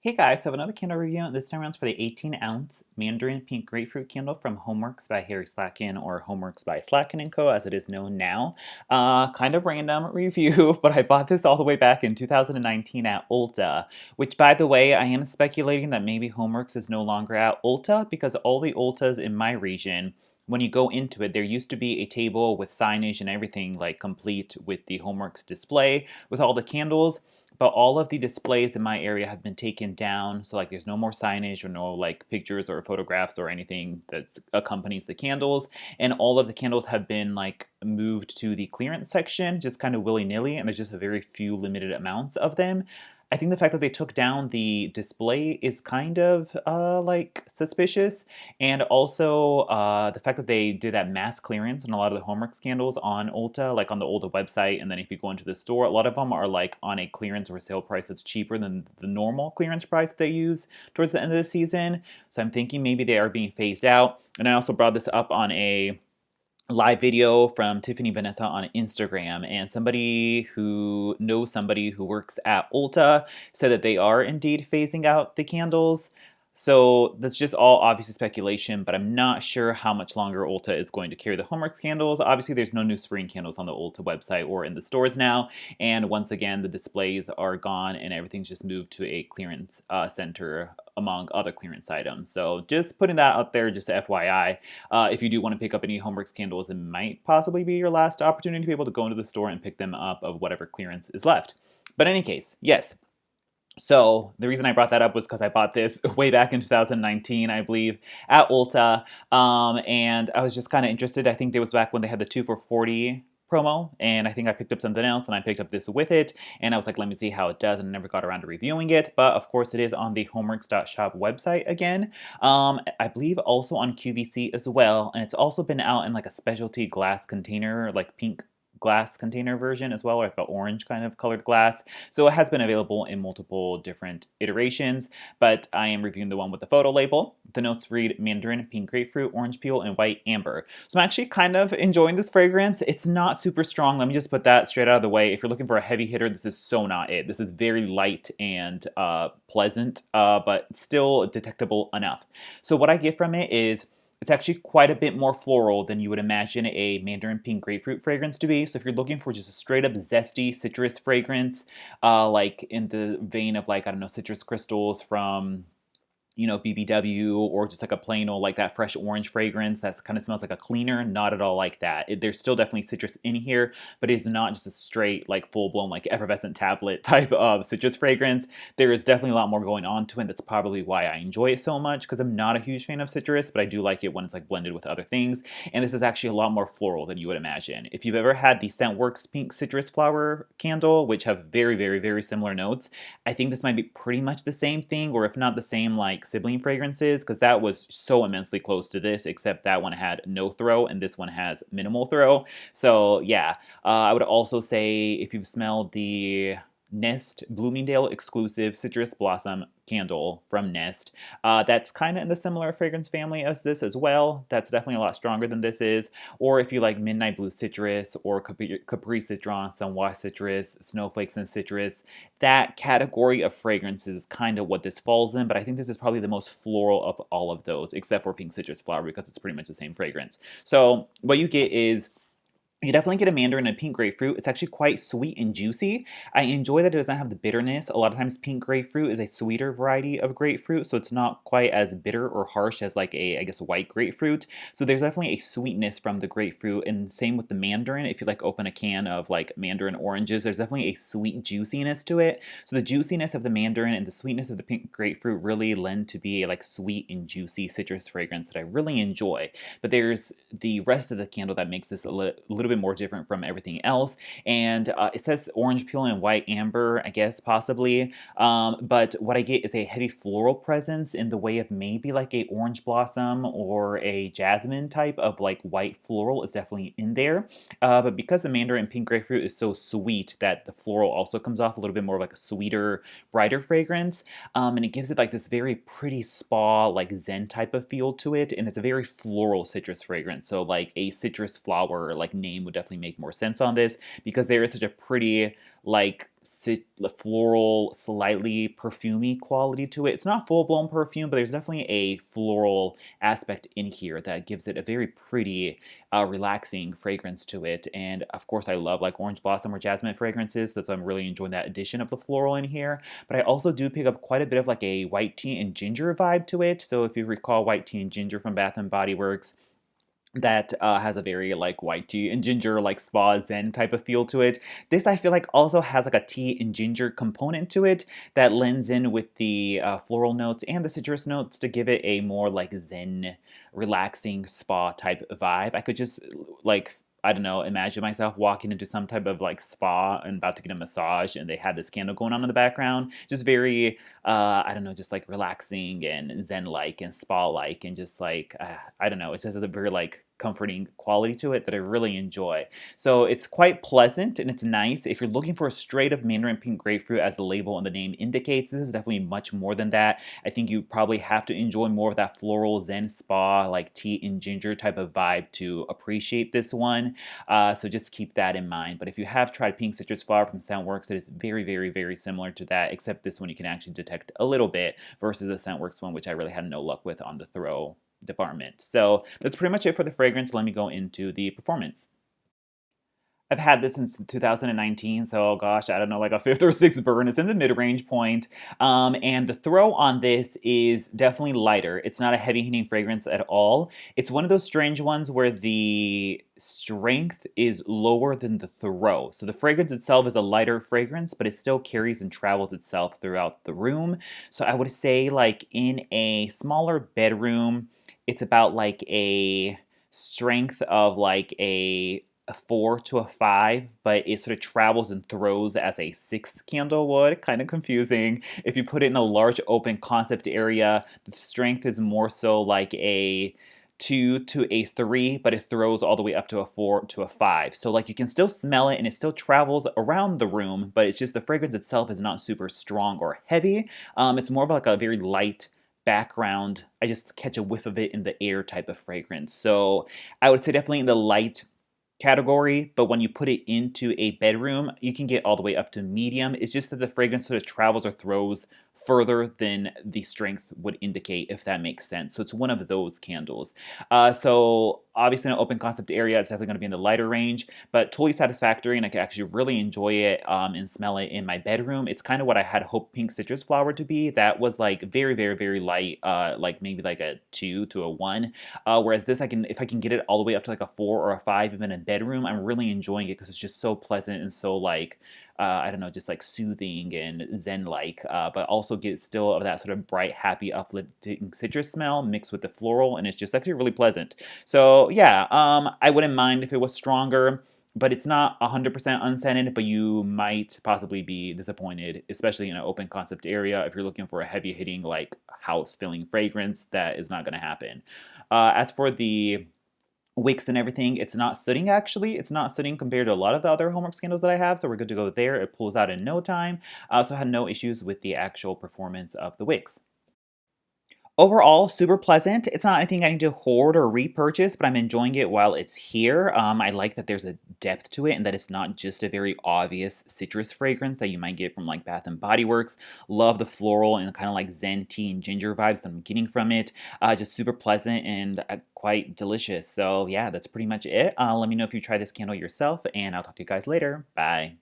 Hey guys, so I have another candle review. This time around for the 18-ounce Mandarin Pink Grapefruit candle from HomeWorx by Harry Slatkin, or HomeWorx by Slatkin & Co. as it is known now. Kind of random review, but I bought this all the way back in 2019 at Ulta, which by the way, I am speculating that maybe HomeWorx is no longer at Ulta because all the Ultas in my region, when you go into it, there used to be a table with signage and everything like complete with the HomeWorx display with all the candles. But all of the displays in my area have been taken down, so like there's no more signage or no like pictures or photographs or anything that accompanies the candles, and all of the candles have been like moved to the clearance section, just kind of willy-nilly, and there's just a very few limited amounts of them. I think the fact that they took down the display is kind of like suspicious, and also the fact that they did that mass clearance on a lot of the HomeWorx candles on Ulta, like on the Ulta website, and then if you go into the store, a lot of them are like on a clearance or sale price that's cheaper than the normal clearance price they use towards the end of the season. So I'm thinking maybe they are being phased out. And I also brought this up on a live video from Tiffany Vanessa on Instagram, and somebody who knows somebody who works at Ulta said that they are indeed phasing out the candles. So that's just all obviously speculation, but I'm not sure how much longer Ulta is going to carry the HomeWorx candles. Obviously, there's no new spring candles on the Ulta website or in the stores now, and once again, the displays are gone and everything's just moved to a clearance center among other clearance items. So just putting that out there, just FYI. If you do want to pick up any HomeWorx candles, it might possibly be your last opportunity to be able to go into the store and pick them up of whatever clearance is left. But in any case, yes. So the reason I brought that up was because I bought this way back in 2019, I believe, at Ulta, and I was just kind of interested. I think it was back when they had the 2 for $40 promo, and I think I picked up something else, and I picked up this with it, and I was like, let me see how it does, and I never got around to reviewing it, but of course it is on the homeworx.shop website again. I believe also on QVC as well, and it's also been out in like a specialty glass container, like pink glass container version as well, or like the orange kind of colored glass. So it has been available in multiple different iterations, but I am reviewing the one with the photo label. The notes read Mandarin, Pink Grapefruit, Orange Peel, and White Amber. So I'm actually kind of enjoying this fragrance. It's not super strong. Let me just put that straight out of the way. If you're looking for a heavy hitter, this is so not it. This is very light and pleasant, but still detectable enough. So what I get from it is it's actually quite a bit more floral than you would imagine a Mandarin Pink Grapefruit fragrance to be. So if you're looking for just a straight up zesty citrus fragrance, like in the vein of like, I don't know, citrus crystals from, you know, BBW, or just like a plain old like that fresh orange fragrance that kind of smells like a cleaner, not at all like that. There's still definitely citrus in here, but it's not just a straight like full-blown like effervescent tablet type of citrus fragrance. There is definitely a lot more going on to it. That's probably why I enjoy it so much, because I'm not a huge fan of citrus, but I do like it when it's like blended with other things. And this is actually a lot more floral than you would imagine. If you've ever had the ScentWorx Pink Citrus Flower candle, which have very, very, very similar notes, I think this might be pretty much the same thing, or if not the same like sibling fragrances, because that was so immensely close to this, except that one had no throw and this one has minimal throw. So yeah, I would also say if you've smelled the Nest Bloomingdale exclusive Citrus Blossom candle from Nest, that's kind of in the similar fragrance family as this as well. That's definitely a lot stronger than this is. Or if you like Midnight Blue Citrus or Capri Citron, Sunwa Citrus, Snowflakes and Citrus, that category of fragrances is kind of what this falls in, but I think this is probably the most floral of all of those, except for Pink Citrus Flower, because it's pretty much the same fragrance. So what you get is you definitely get a Mandarin and a Pink Grapefruit. It's actually quite sweet and juicy. I enjoy that it does not have the bitterness. A lot of times Pink Grapefruit is a sweeter variety of grapefruit, so it's not quite as bitter or harsh as like a, I guess, white grapefruit. So there's definitely a sweetness from the grapefruit, and same with the Mandarin. If you like open a can of like Mandarin oranges, there's definitely a sweet juiciness to it. So the juiciness of the Mandarin and the sweetness of the Pink Grapefruit really lend to be a like sweet and juicy citrus fragrance that I really enjoy. But there's the rest of the candle that makes this a little bit more different from everything else, and it says orange peel and white amber, I guess, possibly, but what I get is a heavy floral presence in the way of maybe like a orange blossom or a jasmine type of like white floral is definitely in there, but because the Mandarin Pink Grapefruit is so sweet that the floral also comes off a little bit more like a sweeter, brighter fragrance, and it gives it like this very pretty spa, like zen type of feel to it, and it's a very floral citrus fragrance, so like a citrus flower like name name would definitely make more sense on this because there is such a pretty like floral, slightly perfumey quality to it. It's not full-blown perfume, but there's definitely a floral aspect in here that gives it a very pretty, relaxing fragrance to it. And of course, I love like orange blossom or jasmine fragrances, so I'm really enjoying that addition of the floral in here. But I also do pick up quite a bit of like a white tea and ginger vibe to it. So if you recall white tea and ginger from Bath and Body Works, that has a very like white tea and ginger like spa zen type of feel to it. This I feel like also has like a tea and ginger component to it that lends in with the floral notes and the citrus notes to give it a more like zen, relaxing spa type vibe. I could just like, I don't know, imagine myself walking into some type of like spa and about to get a massage and they had this candle going on in the background. Just very, I don't know, just like relaxing and zen-like and spa-like and just like, I don't know, it just has a very like comforting quality to it that I really enjoy. So it's quite pleasant and it's nice. If you're looking for a straight up Mandarin pink grapefruit as the label and the name indicates, this is definitely much more than that. I think you probably have to enjoy more of that floral zen spa like tea and ginger type of vibe to appreciate this one. So just keep that in mind. But if you have tried pink citrus flower from Scentworx, it is very, very, very similar to that, except this one you can actually detect a little bit versus the Scentworx one, which I really had no luck with on the throw department. So that's pretty much it for the fragrance. Let me go into the performance. I've had this since 2019, so gosh, I don't know, like a fifth or sixth burn. It's in the mid-range point, and the throw on this is definitely lighter. It's not a heavy-hitting fragrance at all. It's one of those strange ones where the strength is lower than the throw. So the fragrance itself is a lighter fragrance, but it still carries and travels itself throughout the room. So I would say like in a smaller bedroom, it's about like a strength of like a 4 to a 5, but it sort of travels and throws as a 6 candle would. Kind of confusing. If you put it in a large open concept area, the strength is more so like a 2 to a 3, but it throws all the way up to a 4 to a 5. So like you can still smell it and it still travels around the room, but it's just the fragrance itself is not super strong or heavy. It's more of like a very light background. I just catch a whiff of it in the air type of fragrance. So I would say definitely in the light category, but when you put it into a bedroom, you can get all the way up to medium. It's just that the fragrance sort of travels or throws further than the strength would indicate, if that makes sense. So it's one of those candles. So obviously in an open concept area, it's definitely going to be in the lighter range, but totally satisfactory, and I can actually really enjoy it and smell it in my bedroom. It's kind of what I had hoped pink citrus flower to be. That was like very, very, very light, like maybe like a 2 to a 1. Whereas this, if I can get it all the way up to like a 4 or a 5, even in bedroom, I'm really enjoying it because it's just so pleasant and so like, I don't know, just like soothing and zen-like, but also get still of that sort of bright, happy, uplifting citrus smell mixed with the floral, and it's just actually really pleasant. So yeah, I wouldn't mind if it was stronger, but it's not 100% unscented, but you might possibly be disappointed, especially in an open concept area. If you're looking for a heavy hitting, like house filling fragrance, that is not going to happen. As for the wicks and everything, it's not sooting actually. It's not sooting compared to a lot of the other HomeWorx candles that I have, so we're good to go there. It pulls out in no time. I also had no issues with the actual performance of the wicks. Overall, super pleasant. It's not anything I need to hoard or repurchase, but I'm enjoying it while it's here. I like that there's a depth to it and that it's not just a very obvious citrus fragrance that you might get from like Bath and Body Works. Love the floral and kind of like zen tea and ginger vibes that I'm getting from it. Just super pleasant and quite delicious. So yeah, that's pretty much it. Let me know if you try this candle yourself, and I'll talk to you guys later. Bye.